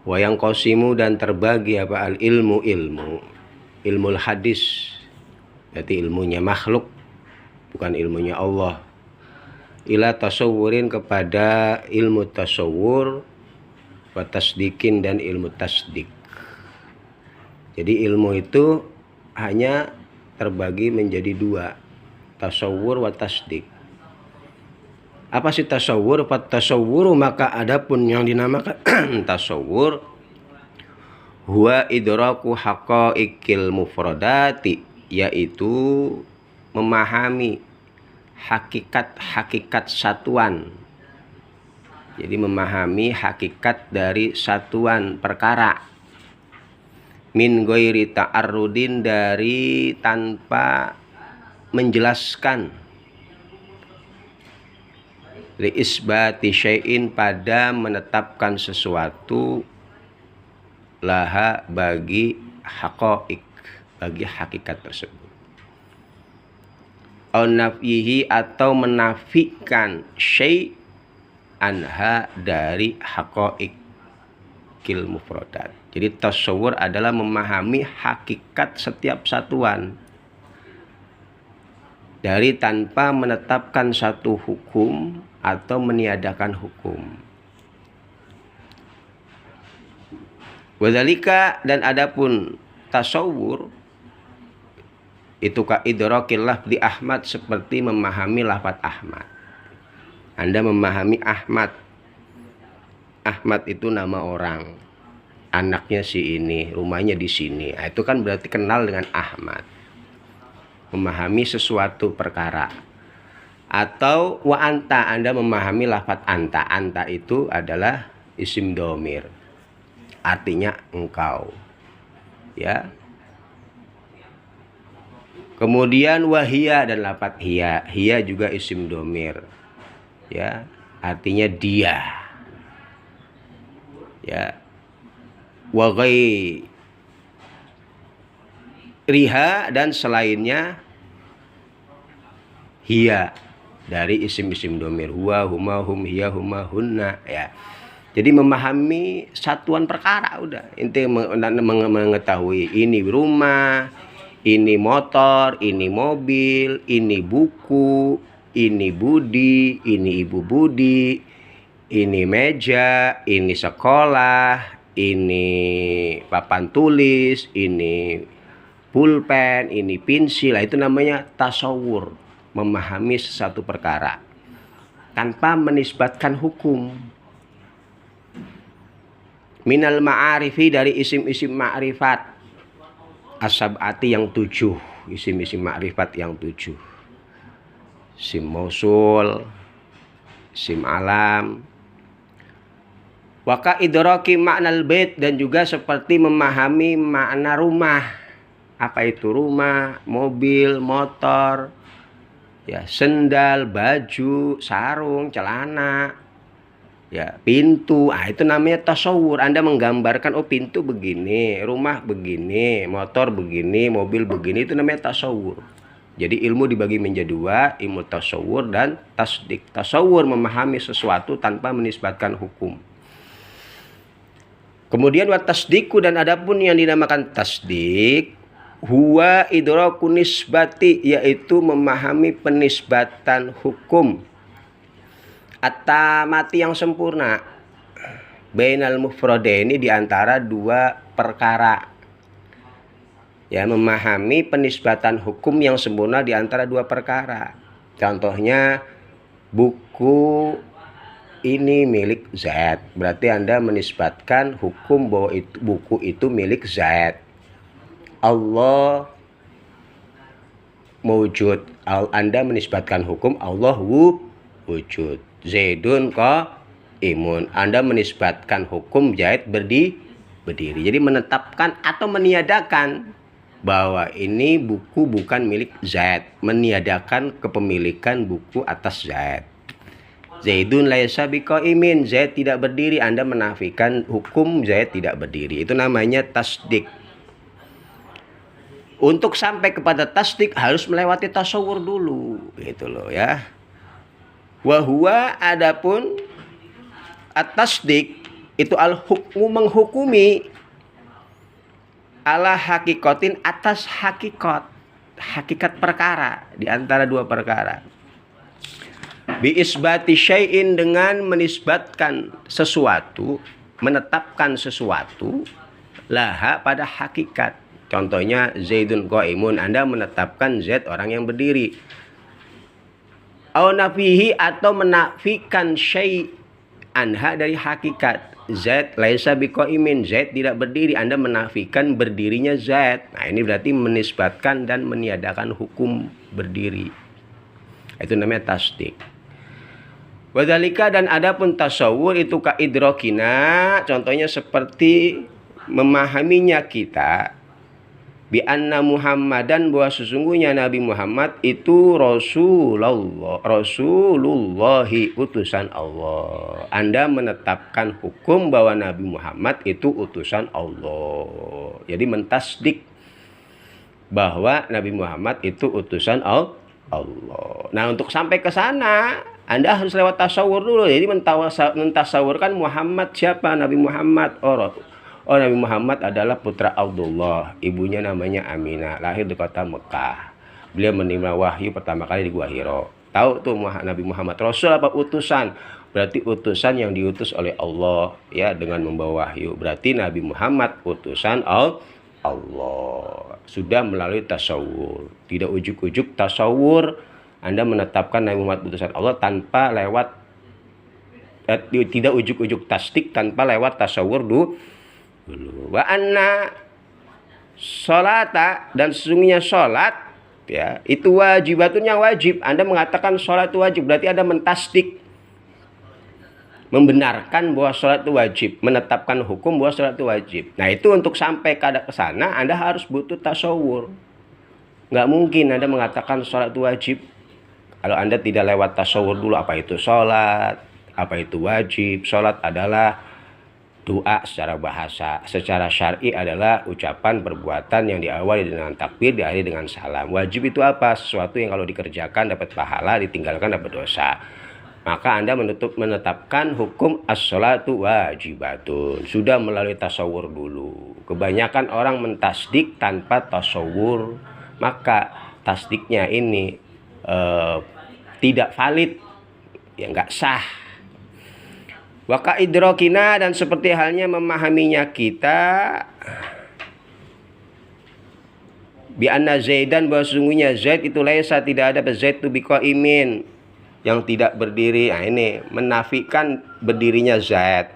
Wayang qasimu dan terbagi apa al ilmu ilmu hadis, berarti ilmunya makhluk bukan ilmunya Allah, ila tasawurin kepada ilmu tasawur, wa tasdikin dan ilmu tasdik. Jadi ilmu itu hanya terbagi menjadi dua, tasawur wa tasdik. Apa sih tasawur? Tasawur, maka adapun yang dinamakan tasawur huwa idraku haqaiqil mufradati, yaitu memahami hakikat-hakikat satuan. Jadi memahami hakikat dari satuan perkara. Min ghairi ta'arrudin, dari tanpa menjelaskan, li isbati syai'in, pada menetapkan sesuatu, laha bagi haqaiq, bagi hakikat tersebut. Au nafyihi, atau menafikan syai' anha, dari haqaiqil mufradat. Jadi tasawur adalah memahami hakikat setiap satuan dari tanpa menetapkan satu hukum atau meniadakan hukum. Wadzalika, dan adapun tasawur itu ka idrakil lafzi Ahmad, seperti memahami lafaz Ahmad. Anda memahami Ahmad. Ahmad itu nama orang. Anaknya si ini, rumahnya di sini. Nah, itu kan berarti kenal dengan Ahmad. Memahami sesuatu perkara. Atau wa anta, Anda memahami lafaz anta. Anta itu adalah isim dhamir. Artinya engkau. Ya. Kemudian wahia dan lafaz hiya. Hiya juga isim dhamir. Ya, artinya dia. Ya. Wa ghairiha, dan selainnya hiya, dari isim-isim dhamir. Huwa, huma, hum, hiya, huma, hunna, ya. Jadi memahami satuan perkara udah. Inti mengetahui ini rumah, ini motor, ini mobil, ini buku, ini Budi, ini Ibu Budi, ini meja, ini sekolah, ini papan tulis, ini pulpen, ini pensil. Itu namanya tasawur, memahami sesuatu perkara tanpa menisbatkan hukum. Minal ma'arifi, dari isim-isim ma'rifat as-sab'ati, yang 7, isim-isim ma'rifat yang 7. Isim mausul, isim alam. Waka idraki maknal bait, dan juga seperti memahami makna rumah. Apa itu rumah? Mobil, motor, ya, sendal, baju, sarung, celana, ya, pintu. Itu namanya tasawur. Anda menggambarkan, oh pintu begini, rumah begini, motor begini, mobil begini. Itu namanya tasawur. Jadi ilmu dibagi menjadi dua, ilmu tasawur dan tasdik. Tasawur memahami sesuatu tanpa menisbatkan hukum. Kemudian wa tasdiku, dan adapun yang dinamakan tasdik, huwa idraku nisbati, yaitu memahami penisbatan hukum. At-tamati, yang sempurna. Bainal mufradaini, di antara dua perkara. Ya, memahami penisbatan hukum yang sempurna di antara dua perkara. Contohnya, buku ini milik Zaid. Berarti Anda menisbatkan hukum bahwa buku itu milik Zaid. Allah mewujud. Anda menisbatkan hukum Allah wujud. Zaidun qaimun. Anda menisbatkan hukum Zaid berdiri. Jadi menetapkan atau meniadakan bahwa ini buku bukan milik Zaid, meniadakan kepemilikan buku atas Zaid. Zaidun laisa biqaimin, Zaid tidak berdiri. Anda menafikan hukum Zaid tidak berdiri. Itu namanya tasdik. Untuk sampai kepada tasdik harus melewati tasawur dulu, gitu loh ya. Wa huwa, adapun at-tasdik itu al-hukmu menghukumi ala hakikotin atas hakikat perkara di antara dua perkara. Bi isbati syai'in dengan menisbatkan sesuatu, menetapkan sesuatu laha pada hakikat. Contohnya Zaidun qaimun, Anda menetapkan Zaid orang yang berdiri. Au nafihi atau menafikan syai' anha dari hakikat. Zaid laisa biqaimin, Zaid tidak berdiri, Anda menafikan berdirinya Zaid. Nah, ini berarti menisbatkan dan meniadakan hukum berdiri. Itu namanya tasdik. Wadhalika dan adapun tasawur itu ka idrokina, contohnya seperti memahaminya kita bi anna Muhammadan, bahwa sesungguhnya Nabi Muhammad itu Rasulullahi utusan Allah. Anda menetapkan hukum bahwa Nabi Muhammad itu utusan Allah. Jadi mentasdik bahwa Nabi Muhammad itu utusan Allah. Nah, untuk sampai ke sana Anda harus lewat tasawur dulu. Jadi mentasawurkan Muhammad siapa? Nabi Muhammad. Oh, Nabi Muhammad adalah putra Abdullah, ibunya namanya Aminah, lahir di kota Mekah. Beliau menerima wahyu pertama kali di Gua Hiro. Tahu tuh Nabi Muhammad Rasul apa utusan? Berarti utusan yang diutus oleh Allah, ya, dengan membawa wahyu. Berarti Nabi Muhammad utusan Allah. Sudah melalui tasawur. Tidak ujuk-ujuk tasawur Anda menetapkan Nabi Muhammad utusan Allah tanpa lewat tidak ujuk-ujuk tasdik tanpa lewat tasawur dulu. Wa anna sholata, dan sesungguhnya sholat, ya, itu wajibatnya wajib. Anda mengatakan sholat itu wajib, berarti Anda mentasdik, membenarkan bahwa sholat itu wajib, menetapkan hukum bahwa sholat itu wajib. Nah, itu untuk sampai ke sana Anda harus butuh tasawur. Nggak mungkin Anda mengatakan sholat itu wajib kalau Anda tidak lewat tasawur dulu. Apa itu sholat, apa itu wajib. Sholat adalah doa secara bahasa, secara syar'i adalah ucapan perbuatan yang diawali dengan takbir, diakhiri dengan salam. Wajib itu apa? Sesuatu yang kalau dikerjakan dapat pahala, ditinggalkan dapat dosa. Maka Anda menetapkan hukum as-sholatu wajibatun. Sudah melalui tasawur dulu. Kebanyakan orang mentasdik tanpa tasawur, maka tasdiknya ini tidak valid, ya, nggak sah. Waka idrokina, dan seperti halnya memahaminya kita bi anna Zaidan, bahwa sesungguhnya Zaid itu laisa, tidak ada Zaid tu biqaimin, yang tidak berdiri. Nah, ini menafikan berdirinya Zaid.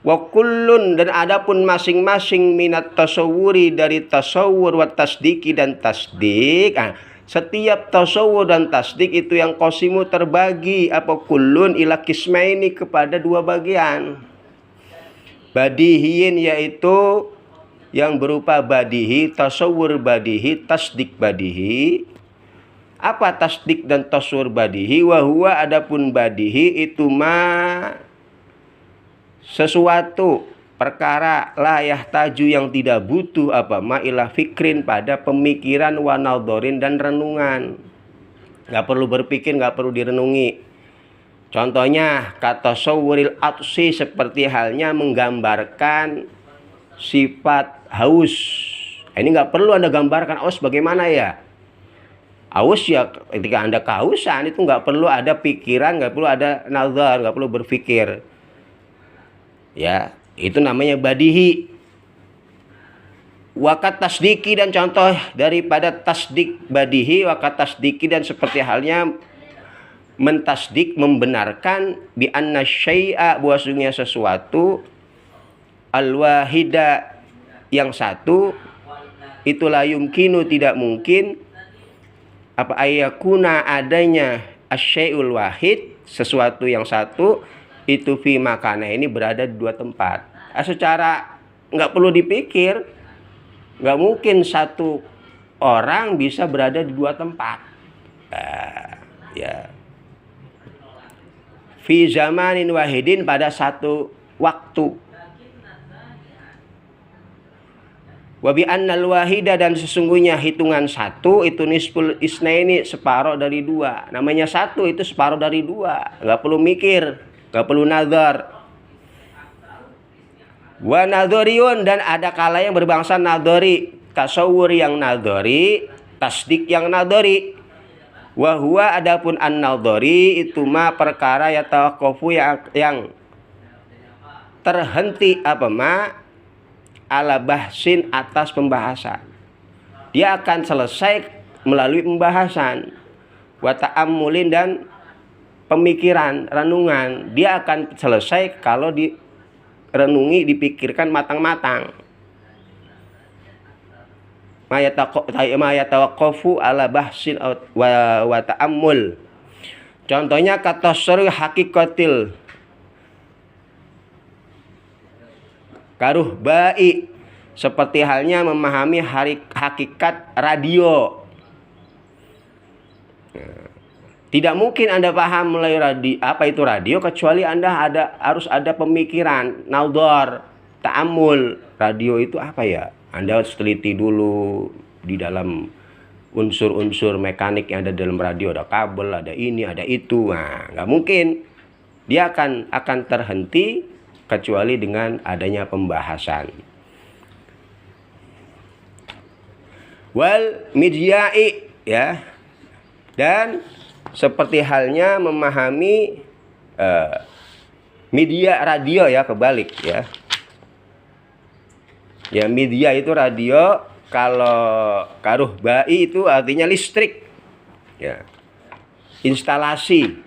Wa kullun, dan adapun masing-masing minat tasawuri, dari tasawur wa tasdiki dan tasdik. Nah, setiap tasawur dan tasdik itu yang qasimu terbagi apa kullun ila kismaini, kepada dua bagian. Badihiyin, yaitu yang berupa badihi, tasawur badihi, tasdik badihi. Apa tasdik dan tasawur badihi? Wa huwa, adapun badihi itu sesuatu perkara la yahtaju, yang tidak butuh apa ma'ilah fikrin, pada pemikiran, wa nadzorin, dan renungan. Nggak perlu berpikir, nggak perlu direnungi. Contohnya kata sawuril atsi, seperti halnya menggambarkan sifat haus. Ini nggak perlu Anda gambarkan haus bagaimana ya. Haus ya ketika Anda kehausan itu nggak perlu ada pikiran, nggak perlu ada nazar, nggak perlu berpikir. Ya, itu namanya badihi. Wakat tasdiki, dan contoh daripada tasdik badihi, wakat tasdiki, dan seperti halnya mentasdik, membenarkan bi anna syai'a, bahwasanya sesuatu al-wahida, yang satu, itu la yumkinu, tidak mungkin apa ayakuna, adanya asyai'ul wahid, sesuatu yang satu itu fi makana, ini berada di dua tempat. Secara nggak perlu dipikir, nggak mungkin satu orang bisa berada di dua tempat. Ya. Fi zamanin wahidin, pada satu waktu. Wa bi annal wahida, dan sesungguhnya hitungan satu itu nisful isnaini, separuh dari dua. Namanya satu itu separuh dari dua, nggak perlu mikir. Gak perlu nazar. Wa nadhoriyun, dan ada kala yang berbangsa nadhori, tasawur yang nadhori, tasdik yang nadhori. Wa huwa, adapun an-nadhori itu mah perkara ya tawaqqafu yang terhenti apa ma ala bahsin, atas pembahasan. Dia akan selesai melalui pembahasan. Wa ta'ammulin, dan pemikiran, renungan. Dia akan selesai kalau direnungi, dipikirkan matang-matang. Ma yatawaqqafu ala bahsin wa ta'ammul. Contohnya kata tasarruf hakikatil karuhbai, seperti halnya memahami hakikat radio. Tidak mungkin Anda paham mulai radio, apa itu radio, kecuali Anda harus ada pemikiran, naudor, ta'amul. Radio itu apa ya? Anda harus teliti dulu di dalam unsur-unsur mekanik yang ada dalam radio. Ada kabel, ada ini, ada itu. Nah, nggak mungkin. Dia akan terhenti kecuali dengan adanya pembahasan. Wal midyai, ya. Dan seperti halnya memahami media radio, ya, kebalik, ya. Ya, media itu radio, kalau karuhbai itu artinya listrik. Ya. Instalasi.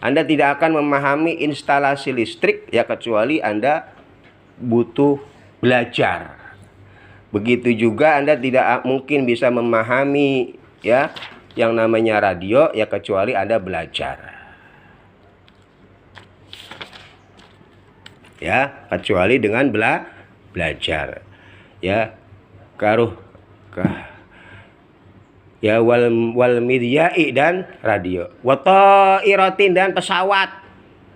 Anda tidak akan memahami instalasi listrik, ya, kecuali Anda butuh belajar. Begitu juga Anda tidak mungkin bisa memahami, ya, yang namanya radio, ya, kecuali Anda belajar. Ya, kecuali dengan belajar. Ya, ya, wal midyai, dan radio. Wa ta'iratin, dan pesawat.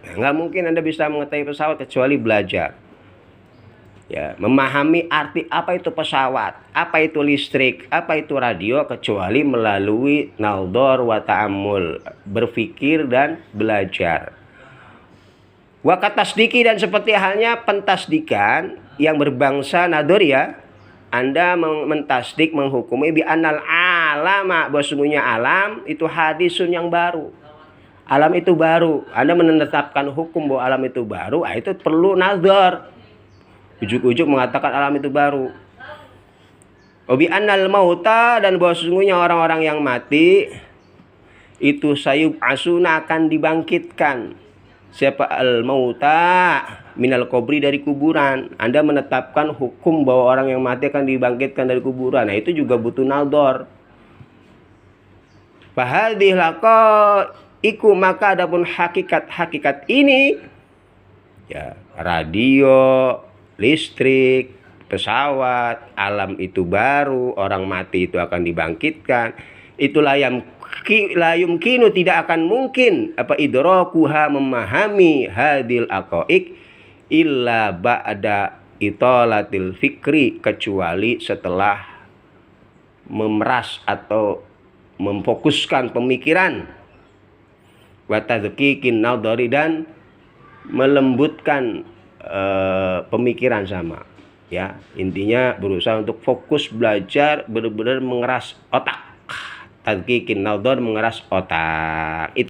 Nah, nggak mungkin Anda bisa mengetahui pesawat kecuali belajar. Ya, memahami arti apa itu pesawat, apa itu listrik, apa itu radio, kecuali melalui naudor wa ta'ammul, berpikir dan belajar. Wa katasdiki, dan seperti halnya pentasdikan yang berbangsa nador, ya. Anda mentasdik, menghukumi bi anal alama, bahwa sesungguhnya alam itu hadisun, yang baru. Alam itu baru. Anda menetapkan hukum bahwa alam itu baru, itu perlu nazar. Ujuk-ujuk mengatakan alam itu baru. Bi annal mauta, dan bahwa sesungguhnya orang-orang yang mati itu sayub asuna, akan dibangkitkan. Siapa al-mauta minal kubri, dari kuburan. Anda menetapkan hukum bahwa orang yang mati akan dibangkitkan dari kuburan. Nah, itu juga butuh nador. Fahadih laqaiku, maka adapun hakikat ini, ya, radio, listrik, pesawat, alam itu baru, orang mati itu akan dibangkitkan. Itulah yang layumkinu, tidak akan mungkin apa idrakuha, memahami hadil aqaik illa ba'da italatil fikri, kecuali setelah memeras atau memfokuskan pemikiran, wa tadqiqin nadhari, dan melembutkan pemikiran sama, ya. Intinya berusaha untuk fokus belajar, benar-benar mengeras otak. Tadqiqin nadhar, mengeras otak.